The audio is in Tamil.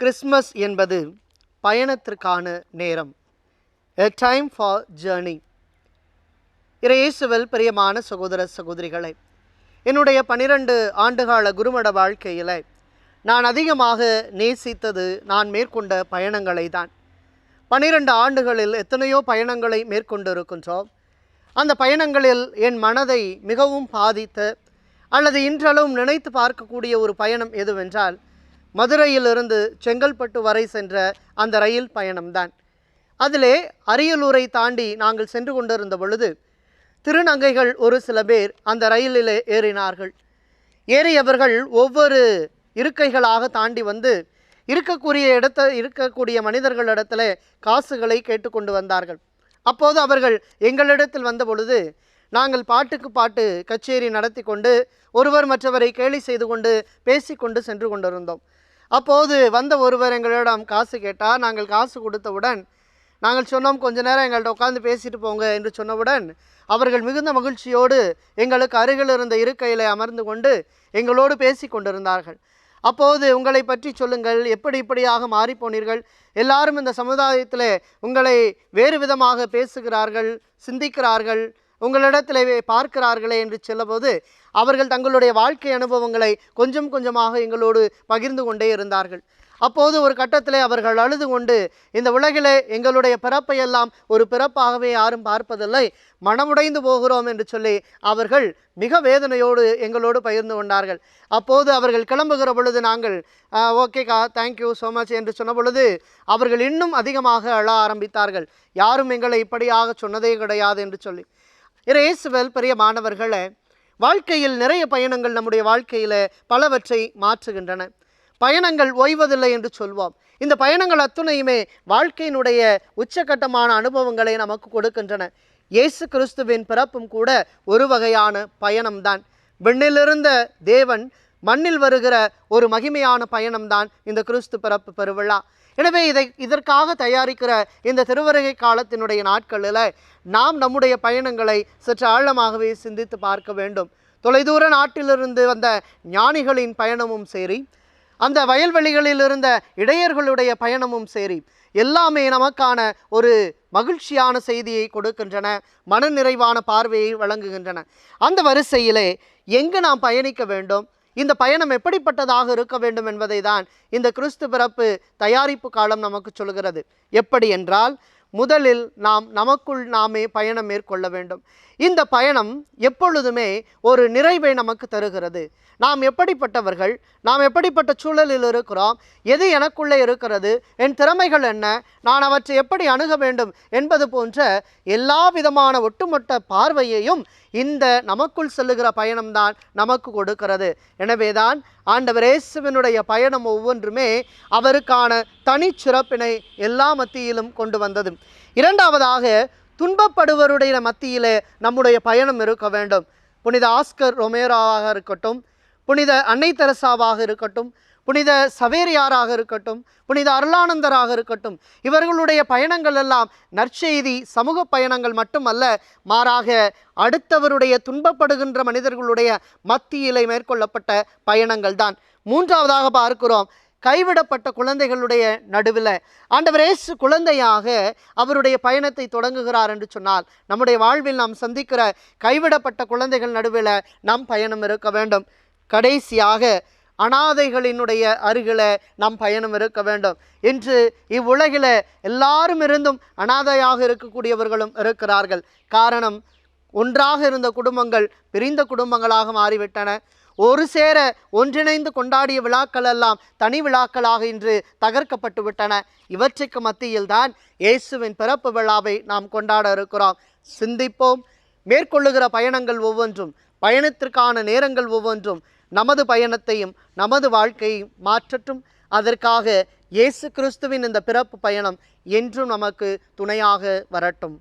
கிறிஸ்மஸ் என்பது பயணத்திற்கான நேரம். A time for journey. இயேசுவில் பிரியமான சகோதர சகோதரிகளை, என்னுடைய 12 ஆண்டுகால குருமட வாழ்க்கையில் நான் அதிகமாக நேசித்தது நான் மேற்கொண்ட பயணங்களை தான். 12 ஆண்டுகளில் எத்தனையோ பயணங்களை மேற்கொண்டிருக்கின்றோம். அந்த பயணங்களில் என் மனதை மிகவும் பாதித்த அல்லது இன்றளவும் நினைத்து பார்க்கக்கூடிய ஒரு பயணம் எதுவென்றால், மதுரையிலிருந்து செங்கல்பட்டு வரை சென்ற அந்த ரயில் பயணம்தான். அதிலே அரியலூரை தாண்டி நாங்கள் சென்று கொண்டிருந்த பொழுது திருநங்கைகள் ஒரு சில பேர் அந்த ரயிலிலே ஏறினார்கள். ஏறியவர்கள் ஒவ்வொரு இருக்கைகளாக தாண்டி வந்து இருக்கக்கூடிய மனிதர்களிடத்தில் காசுகளை கேட்டுக்கொண்டு வந்தார்கள். அப்போது அவர்கள் எங்களிடத்தில் வந்த பொழுது நாங்கள் பாட்டுக்கு பாட்டு கச்சேரி நடத்தி கொண்டு ஒருவர் மற்றவரை கேலி செய்து கொண்டு பேசிக்கொண்டு சென்று கொண்டிருந்தோம். அப்போது வந்த ஒருவர் எங்களிடம் காசு கேட்டார். நாங்கள் காசு கொடுத்தவுடன் நாங்கள் சொன்னோம், கொஞ்ச நேரம் எங்கள்கிட்ட உட்காந்து பேசிட்டு போங்க என்று சொன்னவுடன் அவர்கள் மிகுந்த மகிழ்ச்சியோடு எங்களுக்கு அருகில் இருந்த இருக்கையில் அமர்ந்து கொண்டு எங்களோடு பேசி கொண்டிருந்தார்கள். அப்போது உங்களை பற்றி சொல்லுங்கள், இப்படியாக மாறிப்போனீர்கள், எல்லாரும் இந்த சமுதாயத்தில் உங்களை வேறு விதமாக பேசுகிறார்கள், சிந்திக்கிறார்கள், உங்களிடத்தில் பார்க்கிறார்களே என்று சொல்லும்போது அவர்கள் தங்களுடைய வாழ்க்கை அனுபவங்களை கொஞ்சம் கொஞ்சமாக எங்களோடு பகிர்ந்து கொண்டே இருந்தார்கள். அப்போது ஒரு கட்டத்தில் அவர்கள் அழுது கொண்டு, இந்த உலகிலே எங்களுடைய பிறப்பை எல்லாம் ஒரு பிறப்பாகவே யாரும் பார்ப்பதில்லை, மனமுடைந்து போகிறோம் என்று சொல்லி அவர்கள் மிக வேதனையோடு எங்களோடு பகிர்ந்து கொண்டார்கள். அப்போது அவர்கள் கிளம்புகிற பொழுது நாங்கள் ஓகேக்கா, தேங்க்யூ ஸோ மச் என்று சொன்ன பொழுது அவர்கள் இன்னும் அதிகமாக அழ ஆரம்பித்தார்கள். யாரும் எங்களை இப்படியாக சொன்னதே கிடையாது என்று சொல்லி. இயேசுவில் பெரிய மாணவர்களே, வாழ்க்கையில் நிறைய பயணங்கள் நம்முடைய வாழ்க்கையில் பலவற்றை மாற்றுகின்றன. பயணங்கள் ஓய்வதில்லை என்று சொல்வோம். இந்த பயணங்கள் அத்துணையுமே வாழ்க்கையினுடைய உச்சகட்டமான அனுபவங்களை நமக்கு கொடுக்கின்றன. இயேசு கிறிஸ்துவின் பிறப்பும் கூட ஒரு வகையான பயணம்தான். விண்ணிலிருந்த தேவன் மண்ணில் வருகிற ஒரு மகிமையான பயணம்தான் இந்த கிறிஸ்து பிறப்பு பெருவிழா. எனவே இதற்காக தயாரிக்கிற இந்த திருவருகை காலத்தினுடைய நாட்களில் நாம் நம்முடைய பயணங்களை சற்று ஆழமாகவே சிந்தித்து பார்க்க வேண்டும். தொலைதூர நாட்டிலிருந்து வந்த ஞானிகளின் பயணமும் சரி, அந்த வயல்வெளிகளில் இருந்த இடையர்களுடைய பயணமும் சரி, எல்லாமே நமக்கான ஒரு மகிழ்ச்சியான செய்தியை கொடுக்கின்றன, மன நிறைவான பார்வையை வழங்குகின்றன. அந்த வரிசையிலே எங்கு நாம் பயணிக்க வேண்டும், இந்த பயணம் எப்படிப்பட்டதாக இருக்க வேண்டும் என்பதை தான் இந்த கிறிஸ்து பிறப்பு தயாரிப்பு காலம் நமக்கு சொல்கிறது. எப்படி என்றால், முதலில் நாம் நமக்குள் நாமே பயணம் மேற்கொள்ள வேண்டும். இந்த பயணம் எப்பொழுதுமே ஒரு நிறைவை நமக்கு தருகிறது. நாம் எப்படிப்பட்டவர்கள், நாம் எப்படிப்பட்ட சூழலில் இருக்கிறோம், எது எனக்குள்ளே இருக்கிறது, என் திறமைகள் என்ன, நான் அவற்றை எப்படி அணுக வேண்டும் என்பது போன்ற எல்லா விதமான ஒட்டுமொத்த பார்வையையும் இந்த நமக்குள் செல்லுகிற பயணம்தான் நமக்கு கொடுக்கிறது. எனவேதான் ஆண்டவர் இயேசுவினுடைய பயணம் ஒவ்வொன்றுமே அவருக்கான தனிச்சிறப்பினை எல்லா மத்தியிலும் கொண்டு வந்தது. இரண்டாவதாக, துன்பப்படுவருடைய மத்தியிலே நம்முடைய பயணம் இருக்க வேண்டும். புனித ஆஸ்கர் ரொமேரோவாக இருக்கட்டும், புனித அன்னை தெரசாவாக இருக்கட்டும், புனித சவேரியாராக இருக்கட்டும், புனித அருளானந்தராக இருக்கட்டும், இவர்களுடைய பயணங்கள் எல்லாம் நற்செய்தி சமூக பயணங்கள் மட்டுமல்ல, மாறாக அடுத்தவருடைய துன்பப்படுகின்ற மனிதர்களுடைய மத்தியிலே மேற்கொள்ளப்பட்ட பயணங்கள் தான். மூன்றாவதாக பார்க்கிறோம், கைவிடப்பட்ட குழந்தைகளுடைய நடுவில் ஆண்டவர் இயேசு குழந்தையாக அவருடைய பயணத்தை தொடங்குகிறார் என்று சொன்னால், நம்முடைய வாழ்வில் நாம் சந்திக்கிற கைவிடப்பட்ட குழந்தைகள் நடுவில் நம் பயணம் இருக்க வேண்டும். கடைசியாக, அனாதைகளினுடைய அருகில் நம் பயணம் இருக்க வேண்டும். இன்று இவ்வுலகில் எல்லாரும் இருந்தும் அனாதையாக இருக்கக்கூடியவர்களும் இருக்கிறார்கள். காரணம், ஒன்றாக இருந்த குடும்பங்கள் பிரிந்த குடும்பங்களாக மாறிவிட்டன. ஒரு சேர ஒன்றிணைந்து கொண்டாடிய விழாக்கள் எல்லாம் தனி விழாக்களாக இன்று தகர்க்கப்பட்டு விட்டன. இவற்றுக்கு மத்தியில்தான் இயேசுவின் பிறப்பு விழாவை நாம் கொண்டாட இருக்கிறோம். சிந்திப்போம். மேற்கொள்ளுகிற பயணங்கள் ஒவ்வொன்றும், பயணத்திற்கான நேரங்கள் ஒவ்வொன்றும் நமது பயணத்தையும் நமது வாழ்க்கையையும் மாற்றட்டும். அதற்காக இயேசு கிறிஸ்துவின் இந்த பிறப்பு பயணம் என்றும் நமக்கு துணையாக வரட்டும்.